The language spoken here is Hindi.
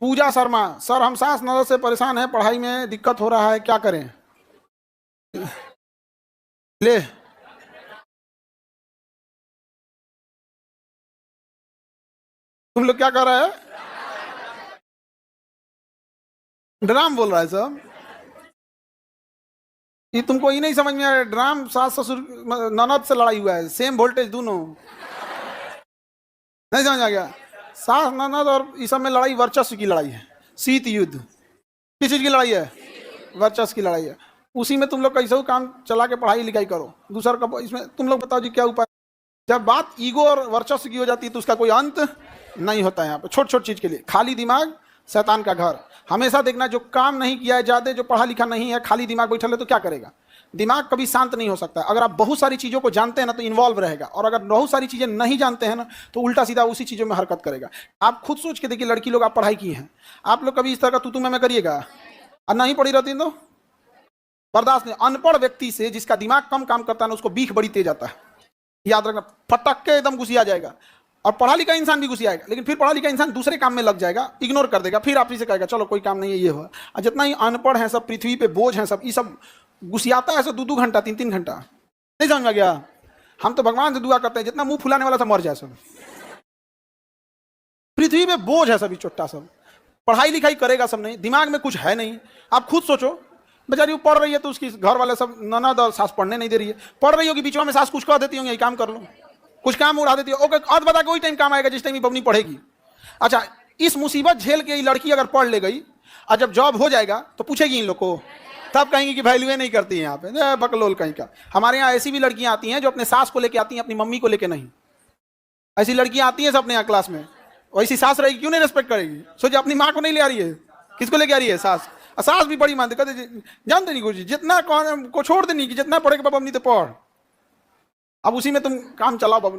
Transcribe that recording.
पूजा शर्मा, सर हम सांस नजर से परेशान हैं, पढ़ाई में दिक्कत हो रहा है, क्या करें? ले तुम लोग क्या कर रहे हैं? ड्राम बोल रहा है सब। ये तुमको ही नहीं समझ में आ रहा, ड्राम सास ससुर ननद से लड़ाई हुआ है, सेम वोल्टेज दोनों। नहीं समझ आ गया? सास ननद और इस सब में लड़ाई वर्चस्व की लड़ाई है, शीत युद्ध। किस चीज की लड़ाई है? वर्चस्व की लड़ाई है। उसी में तुम लोग कैसे काम चला के पढ़ाई लिखाई करो, दूसरा का इसमें तुम लोग बताओ जी क्या उपाय। जब बात ईगो और वर्चस्व की हो जाती है तो उसका कोई अंत नहीं होता है। यहाँ पे छोट छोट चीज के लिए खाली दिमाग शैतान का घर। हमेशा देखना, जो काम नहीं किया है ज्यादा, जो पढ़ा लिखा नहीं है, खाली दिमाग बैठा है तो क्या करेगा? दिमाग कभी शांत नहीं हो सकता। अगर आप बहुत सारी चीजों को जानते हैं ना तो इन्वॉल्व रहेगा, और अगर बहुत सारी चीजें नहीं जानते हैं ना तो उल्टा सीधा उसी चीजों में हरकत करेगा। आप खुद सोच के देखिए, लड़की लोग आप पढ़ाई की हैं, आप लोग कभी इस तरह का तू मैं करिएगा? और नहीं पढ़ी रहती तो बर्दाश्त नहीं। अनपढ़ व्यक्ति से, जिसका दिमाग कम काम करता है ना, उसको बीख बड़ी तेज आता है, याद रखना। फटक के एकदम घुसी आ जाएगा। और पढ़ा लिखा इंसान भी घुसी आएगा, लेकिन फिर पढ़ा लिखा इंसान दूसरे काम में लग जाएगा, इग्नोर कर देगा, फिर आप ही से कहेगा चलो कोई काम नहीं है, ये हुआ। और जितना ही अनपढ़ है सब, पृथ्वी पे बोझ है सब, ये सब घुसियाता है 2-2 घंटा 3-3 घंटा। नहीं समझ में गया? हम तो भगवान से दुआ करते हैं जितना मुंह फुलाने वाला सब मर जाए सब। पृथ्वी पे बोझ है सभी, चोट्टा सब। पढ़ाई लिखाई करेगा सब नहीं, दिमाग में कुछ है नहीं। आप खुद सोचो, बेचारी वो पढ़ रही है तो उसकी घर वाले सब ननद और सास पढ़ने नहीं दे रही है। पढ़ रही होगी, बीच में सास कुछ कह देती होंगी, ये काम कर लो, कुछ काम उड़ा देती है। ओके, आज बता के वही टाइम काम आएगा जिस टाइम बबनी पढ़ेगी। अच्छा, इस मुसीबत झेल के ये लड़की अगर पढ़ ले गई और जब जॉब हो जाएगा तो पूछेगी इन लोग को, तब कहेंगे कि वैल्यू नहीं करती है यहाँ पे, बकलोल कहीं का। हमारे यहाँ ऐसी भी लड़कियां आती हैं जो अपने सास को लेके आती हैं, अपनी मम्मी को लेके नहीं। ऐसी लड़कियां आती हैं सब अपने यहाँ क्लास में, वैसी सास रहेगी क्यों नहीं रेस्पेक्ट करेगी? सोचिए, अपनी माँ को नहीं ले आ रही है, किसको लेके आ रही है? सास। सास भी बड़ी मानते, कहते जानते नहीं कुछ, जितना को छोड़ देनी कि जितना पढ़े के बाबा अपनी तो पढ़। अब उसी में तुम काम चलाओ बाबू।